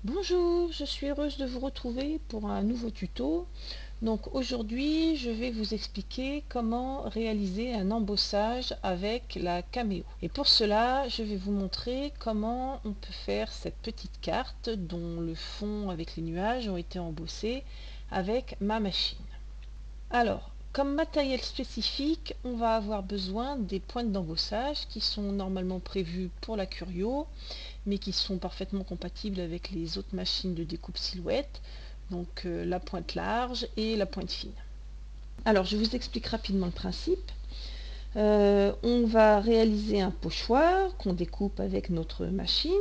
Bonjour, je suis heureuse de vous retrouver pour un nouveau tuto. Donc aujourd'hui, je vais vous expliquer comment réaliser un embossage avec la Cameo. Et pour cela, je vais vous montrer comment on peut faire cette petite carte dont le fond avec les nuages ont été embossés avec ma machine. Alors, comme matériel spécifique, on va avoir besoin des pointes d'embossage qui sont normalement prévues pour la Curio, mais qui sont parfaitement compatibles avec les autres machines de découpe silhouette, donc la pointe large et la pointe fine. Alors je vous explique rapidement le principe. On va réaliser un pochoir qu'on découpe avec notre machine,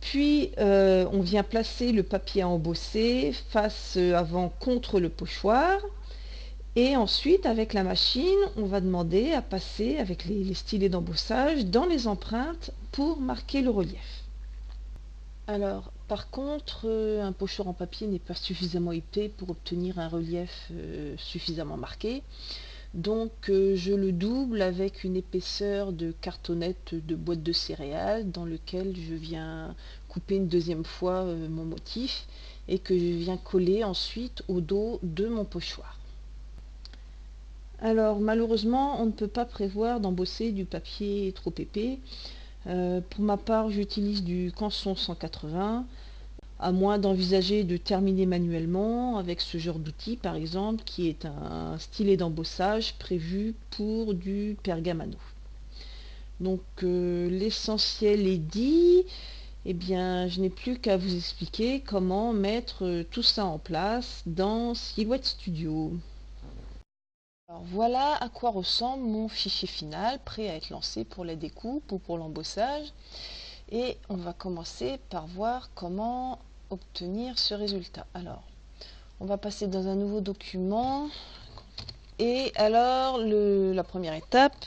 puis on vient placer le papier à embosser face avant contre le pochoir, et ensuite avec la machine on va demander à passer avec les stylets d'embossage dans les empreintes pour marquer le relief. Alors, par contre, un pochoir en papier n'est pas suffisamment épais pour obtenir un relief suffisamment marqué. Donc, je le double avec une épaisseur de cartonnette de boîte de céréales dans lequel je viens couper une deuxième fois mon motif et que je viens coller ensuite au dos de mon pochoir. Alors, malheureusement, on ne peut pas prévoir d'embosser du papier trop épais. Pour ma part, j'utilise du Canson 180. À moins d'envisager de terminer manuellement avec ce genre d'outil par exemple qui est un stylet d'embossage prévu pour du pergamano. Donc l'essentiel est dit, et bien je n'ai plus qu'à vous expliquer comment mettre tout ça en place dans Silhouette Studio. Alors voilà à quoi ressemble mon fichier final prêt à être lancé pour la découpe ou pour l'embossage. Et on va commencer par voir comment obtenir ce résultat. Alors, on va passer dans un nouveau document. Et alors, la première étape,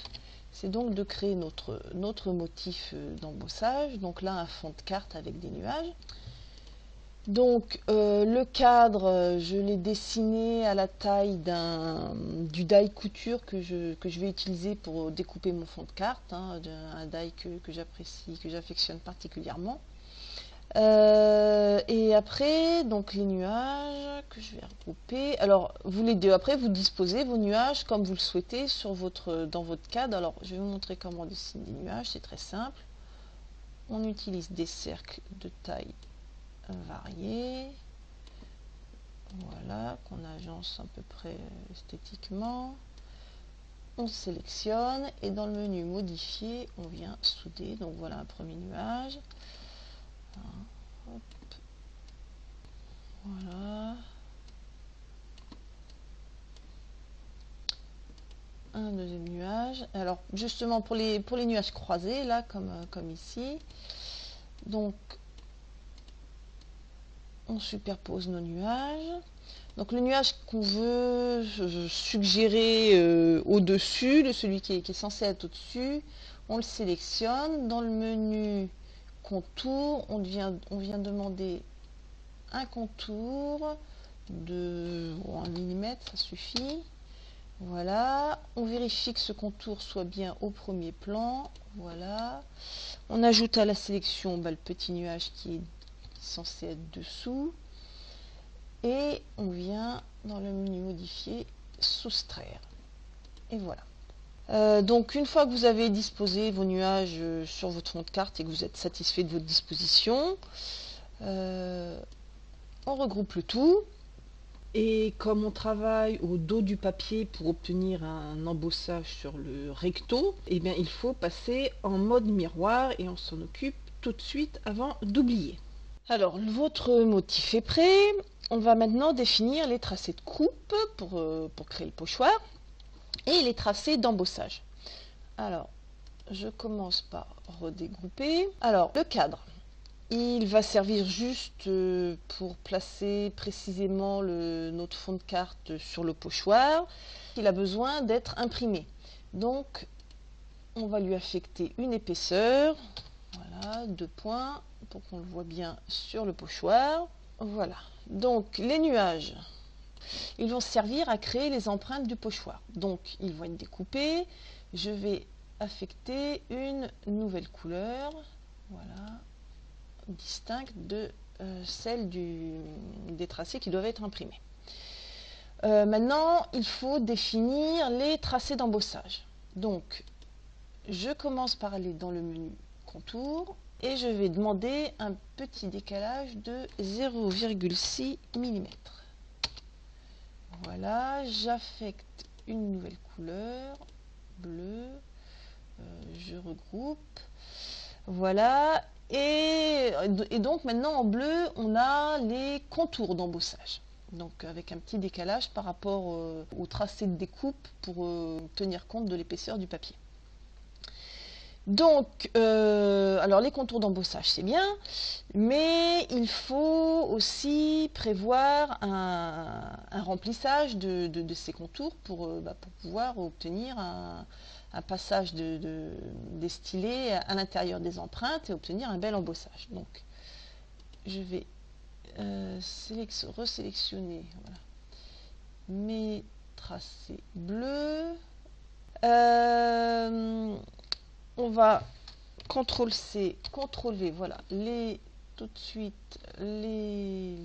c'est donc de créer notre motif d'embossage. Donc là, un fond de carte avec des nuages. Donc, le cadre, je l'ai dessiné à la taille du die couture que je vais utiliser pour découper mon fond de carte, hein, un die que j'apprécie, que j'affectionne particulièrement. Et après, donc les nuages que je vais regrouper. Alors, vous les deux, après, vous disposez vos nuages comme vous le souhaitez dans votre cadre. Alors, je vais vous montrer comment on dessine des nuages, c'est très simple. On utilise des cercles de taille variée. Voilà, qu'on agence à peu près esthétiquement. On sélectionne et dans le menu modifier, on vient souder. Donc voilà un premier nuage. Hop. Voilà. Un deuxième nuage. Alors justement pour les nuages croisés, là, comme ici. Donc on superpose nos nuages. Donc le nuage qu'on veut suggérer au-dessus, celui qui est censé être au-dessus, on le sélectionne. Dans le menu contour, on vient demander un contour de 1 mm, ça suffit. Voilà, on vérifie que ce contour soit bien au premier plan. Voilà, on ajoute à la sélection le petit nuage qui est censé être dessous. Et on vient dans le menu modifier, soustraire. Et voilà. Donc une fois que vous avez disposé vos nuages sur votre fond de carte et que vous êtes satisfait de votre disposition, on regroupe le tout. Et comme on travaille au dos du papier pour obtenir un embossage sur le recto, eh bien il faut passer en mode miroir et on s'en occupe tout de suite avant d'oublier. Alors votre motif est prêt. On va maintenant définir les tracés de coupe pour créer le pochoir et les tracés d'embossage. Alors je commence par redégrouper. Alors le cadre. Il va servir juste pour placer précisément notre fond de carte sur le pochoir. Il a besoin d'être imprimé. Donc, on va lui affecter une épaisseur. Voilà, 2 points pour qu'on le voit bien sur le pochoir. Voilà. Donc, les nuages, ils vont servir à créer les empreintes du pochoir. Donc, ils vont être découpés. Je vais affecter une nouvelle couleur. Voilà. Distincte de celles des tracés qui doivent être imprimés. Maintenant, il faut définir les tracés d'embossage. Donc, je commence par aller dans le menu contour et je vais demander un petit décalage de 0,6 mm. Voilà, j'affecte une nouvelle couleur, bleu, je regroupe. Voilà, et donc maintenant en bleu, on a les contours d'embossage. Donc avec un petit décalage par rapport au tracé de découpe pour tenir compte de l'épaisseur du papier. Donc, alors les contours d'embossage c'est bien, mais il faut aussi prévoir un remplissage de ces contours pour pouvoir obtenir un passage des stylés à l'intérieur des empreintes et obtenir un bel embossage. Donc, je vais resélectionner voilà, mes tracés bleus. On va CTRL-C, CTRL-V, voilà, tout de suite les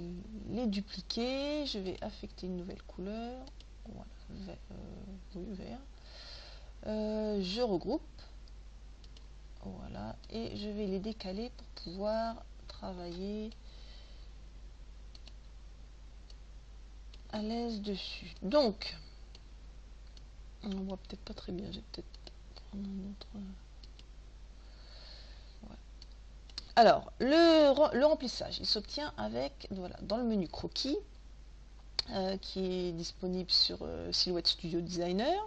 dupliquer. Je vais affecter une nouvelle couleur, voilà, vert. Je regroupe, voilà, et je vais les décaler pour pouvoir travailler à l'aise dessus. Donc, on voit peut-être pas très bien, je vais peut-être prendre un autre. Voilà. Alors, le remplissage, il s'obtient avec, voilà, dans le menu croquis, qui est disponible sur Silhouette Studio Designer.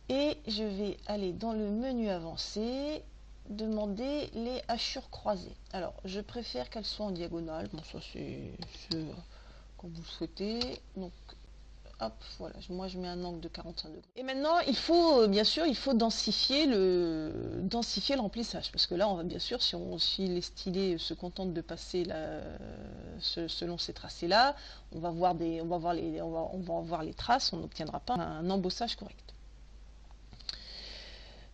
Et je vais aller dans le menu avancé, demander les hachures croisées. Alors, je préfère qu'elles soient en diagonale. Bon, ça c'est comme vous le souhaitez. Donc, hop, voilà. Moi, je mets un angle de 45 degrés. Et maintenant, il faut, bien sûr, il faut densifier le remplissage. Parce que là, on va bien sûr, si les stylés se contentent de passer selon ces tracés-là, on va voir les traces, on n'obtiendra pas un embossage correct.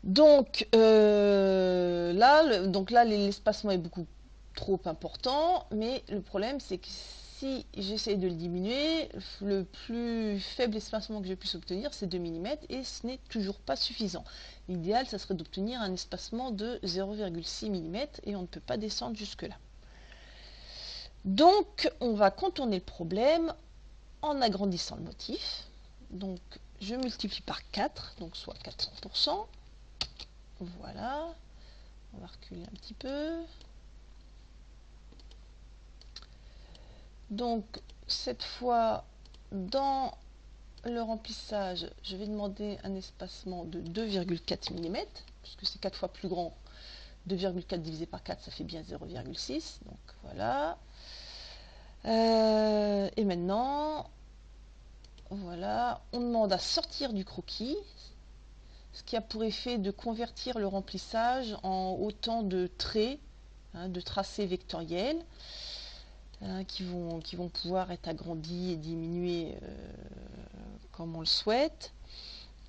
Donc là, l'espacement est beaucoup trop important, mais le problème c'est que si j'essaie de le diminuer, le plus faible espacement que je puisse obtenir c'est 2 mm et ce n'est toujours pas suffisant. L'idéal, ça serait d'obtenir un espacement de 0,6 mm et on ne peut pas descendre jusque là. Donc on va contourner le problème en agrandissant le motif. Donc je multiplie par 4, donc soit 400%. Voilà, on va reculer un petit peu. Donc, cette fois, dans le remplissage, je vais demander un espacement de 2,4 mm, puisque c'est 4 fois plus grand. 2,4 divisé par 4, ça fait bien 0,6. Donc, voilà. Et maintenant, voilà, on demande à sortir du croquis, ce qui a pour effet de convertir le remplissage en autant de traits, de tracés vectoriels, qui vont pouvoir être agrandis et diminués comme on le souhaite.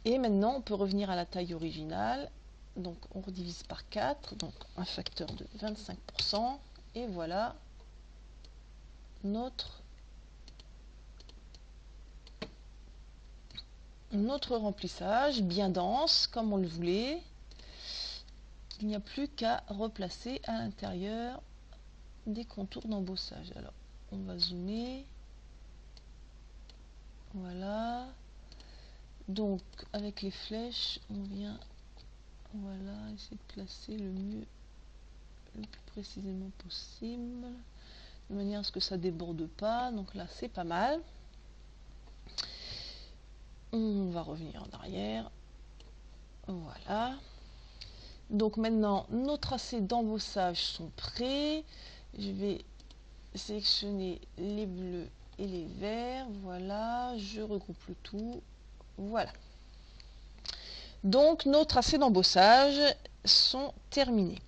Et maintenant, on peut revenir à la taille originale. Donc, on redivise par 4, donc un facteur de 25%. Et voilà notre remplissage bien dense comme on le voulait. Il n'y a plus qu'à replacer à l'intérieur des contours d'embossage. Alors on va zoomer, voilà, donc avec les flèches on vient, voilà, essayer de placer le plus précisément possible de manière à ce que ça déborde pas. Donc là c'est pas mal. On va revenir en arrière. Voilà. Donc maintenant, nos tracés d'embossage sont prêts. Je vais sélectionner les bleus et les verts. Voilà, je regroupe le tout. Voilà. Donc nos tracés d'embossage sont terminés.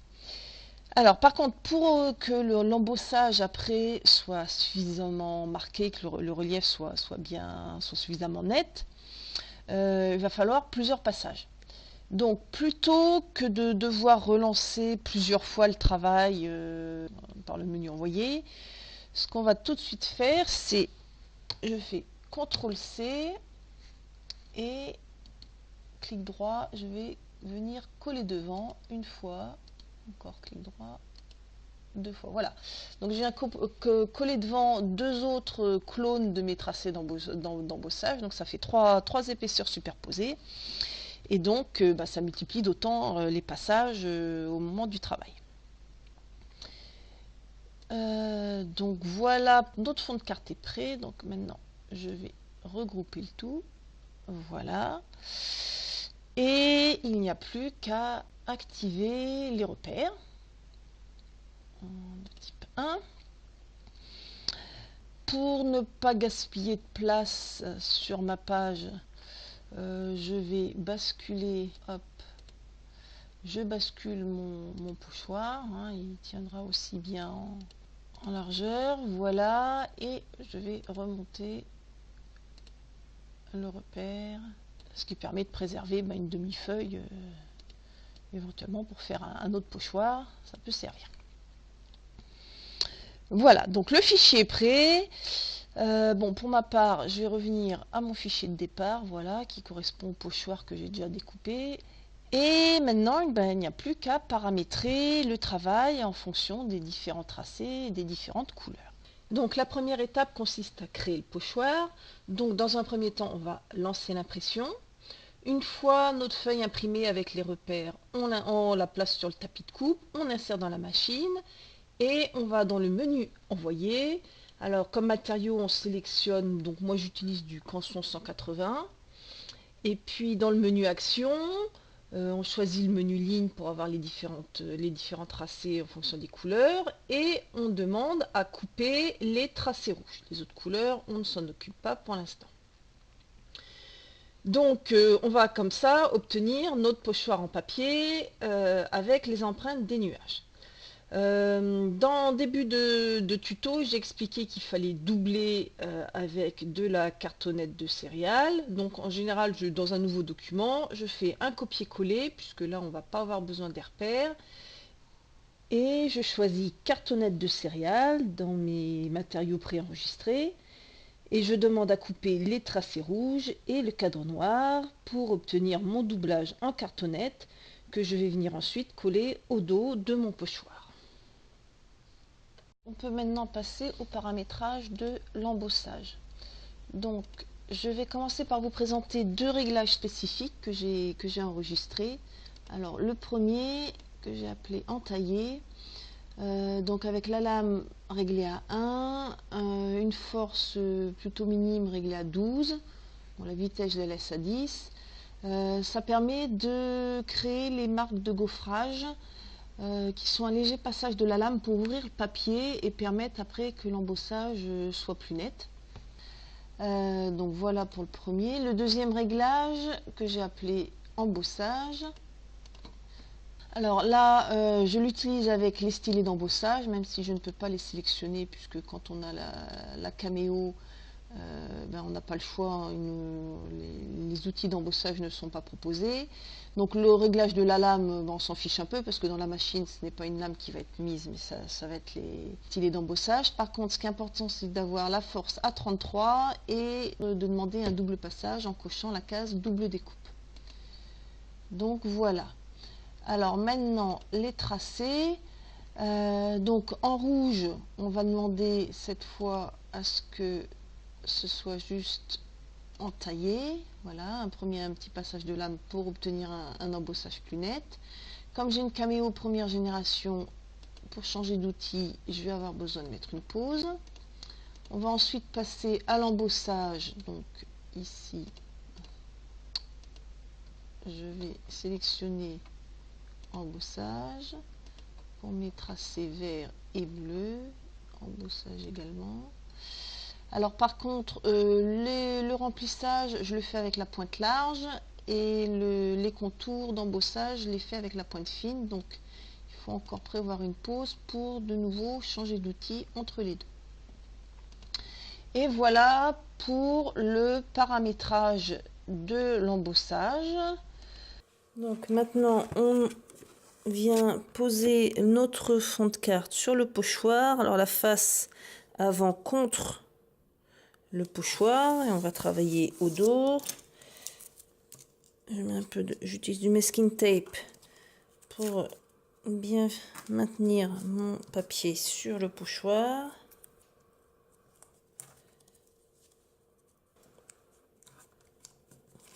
Alors par contre, pour que l'embossage après soit suffisamment marqué, que le relief soit suffisamment net, il va falloir plusieurs passages. Donc plutôt que de devoir relancer plusieurs fois le travail par le menu envoyer, ce qu'on va tout de suite faire, c'est je fais CTRL C et clic droit, je vais venir coller devant une fois, encore clic droit, deux fois, voilà. Donc je viens coller devant deux autres clones de mes tracés d'embossage, donc ça fait trois épaisseurs superposées, et donc ça multiplie d'autant les passages au moment du travail. Donc voilà, notre fond de carte est prêt, donc maintenant je vais regrouper le tout, voilà. Et il n'y a plus qu'à activer les repères de type 1. Pour ne pas gaspiller de place sur ma page, je vais basculer, hop, je bascule mon pochoir, hein, il tiendra aussi bien en largeur, voilà, et je vais remonter le repère, ce qui permet de préserver une demi-feuille éventuellement pour faire un autre pochoir, ça peut servir. Voilà, donc le fichier est prêt. Bon, pour ma part, je vais revenir à mon fichier de départ, voilà, qui correspond au pochoir que j'ai déjà découpé. Et maintenant, il n'y a plus qu'à paramétrer le travail en fonction des différents tracés et des différentes couleurs. Donc la première étape consiste à créer le pochoir. Donc dans un premier temps, on va lancer l'impression. Une fois notre feuille imprimée avec les repères, on la place sur le tapis de coupe, on insère dans la machine et on va dans le menu envoyer. Alors comme matériau, on sélectionne, donc moi j'utilise du Canson 180. Et puis dans le menu action, on choisit le menu ligne pour avoir les différents tracés en fonction des couleurs et on demande à couper les tracés rouges. Les autres couleurs, on ne s'en occupe pas pour l'instant. Donc on va comme ça obtenir notre pochoir en papier avec les empreintes des nuages. Dans le début de tuto, j'ai expliqué qu'il fallait doubler avec de la cartonnette de céréales. Donc en général, dans un nouveau document, je fais un copier-coller, puisque là on ne va pas avoir besoin des repères. Et je choisis cartonnette de céréales dans mes matériaux préenregistrés. Et je demande à couper les tracés rouges et le cadre noir pour obtenir mon doublage en cartonnette que je vais venir ensuite coller au dos de mon pochoir. On peut maintenant passer au paramétrage de l'embossage. Donc je vais commencer par vous présenter deux réglages spécifiques que j'ai enregistrés. Alors le premier que j'ai appelé entailler. Donc avec la lame réglée à 1, une force plutôt minime réglée à 12, bon, la vitesse je la laisse à 10, ça permet de créer les marques de gaufrage qui sont un léger passage de la lame pour ouvrir le papier et permettre après que l'embossage soit plus net. Donc voilà pour le premier. Le deuxième réglage que j'ai appelé embossage. Alors là, je l'utilise avec les stylets d'embossage, même si je ne peux pas les sélectionner, puisque quand on a la Cameo, on n'a pas le choix, les outils d'embossage ne sont pas proposés. Donc le réglage de la lame, on s'en fiche un peu, parce que dans la machine, ce n'est pas une lame qui va être mise, mais ça va être les stylets d'embossage. Par contre, ce qui est important, c'est d'avoir la force à 33 et de demander un double passage en cochant la case double découpe. Donc voilà. Alors maintenant les tracés, donc en rouge on va demander cette fois à ce que ce soit juste entaillé, voilà, un petit passage de lame pour obtenir un embossage plus net. Comme j'ai une Cameo première génération, pour changer d'outil je vais avoir besoin de mettre une pause. On va ensuite passer à l'embossage, donc ici je vais sélectionner embossage pour mes tracés vert et bleu, embossage également. Alors par contre le remplissage je le fais avec la pointe large et les contours d'embossage je les fais avec la pointe fine, donc il faut encore prévoir une pause pour de nouveau changer d'outil entre les deux. Et voilà pour le paramétrage de l'embossage. Donc maintenant, on vient poser notre fond de carte sur le pochoir. Alors la face avant contre le pochoir et on va travailler au dos. J'utilise du masking tape pour bien maintenir mon papier sur le pochoir.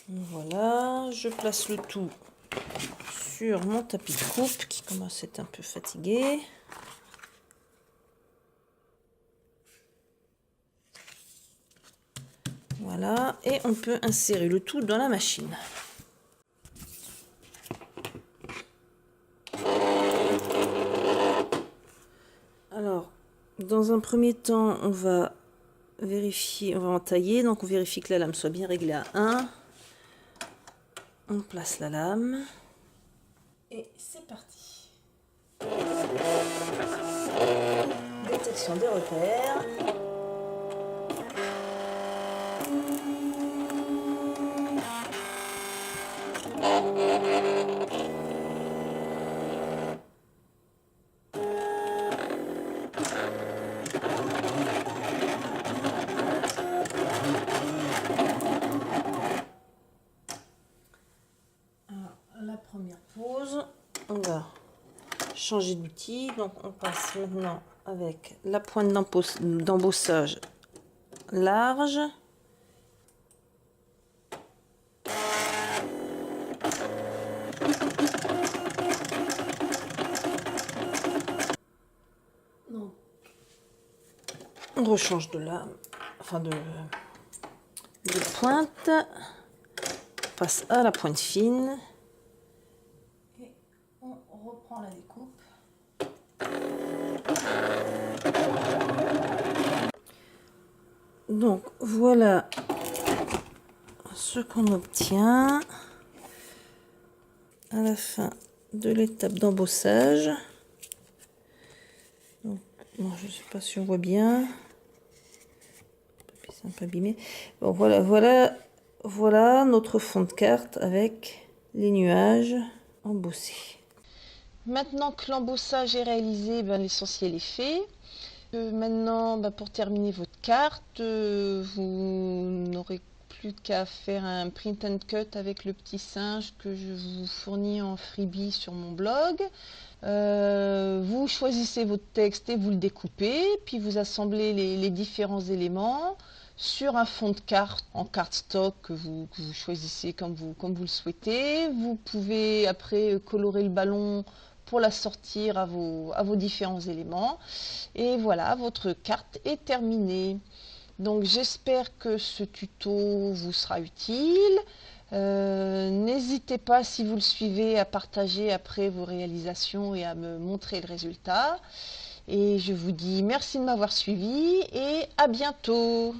Voilà, je place le tout sur mon tapis de coupe qui commence à être un peu fatigué. Voilà, et on peut insérer le tout dans la machine. Alors, dans un premier temps, on va vérifier, on va entailler, donc on vérifie que la lame soit bien réglée à 1. On place la lame et c'est parti. Détection des repères. La première pause, on va changer d'outil, donc on passe maintenant avec la pointe d'embossage large. Donc, on rechange de lame, enfin de pointe, on passe à la pointe fine. On reprend la découpe. Donc voilà ce qu'on obtient à la fin de l'étape d'embossage. Donc, bon, je ne sais pas si on voit bien. C'est un peu abîmé. Bon, voilà notre fond de carte avec les nuages embossés. Maintenant que l'embossage est réalisé, l'essentiel est fait. Maintenant, pour terminer votre carte, vous n'aurez plus qu'à faire un print and cut avec le petit singe que je vous fournis en freebie sur mon blog. Vous choisissez votre texte et vous le découpez, puis vous assemblez les différents éléments sur un fond de carte en cardstock que vous choisissez comme vous le souhaitez. Vous pouvez après colorer le ballon pour la sortir à vos différents éléments. Et voilà, votre carte est terminée. Donc j'espère que ce tuto vous sera utile. N'hésitez pas, si vous le suivez, à partager après vos réalisations et à me montrer le résultat. Et je vous dis merci de m'avoir suivi et à bientôt.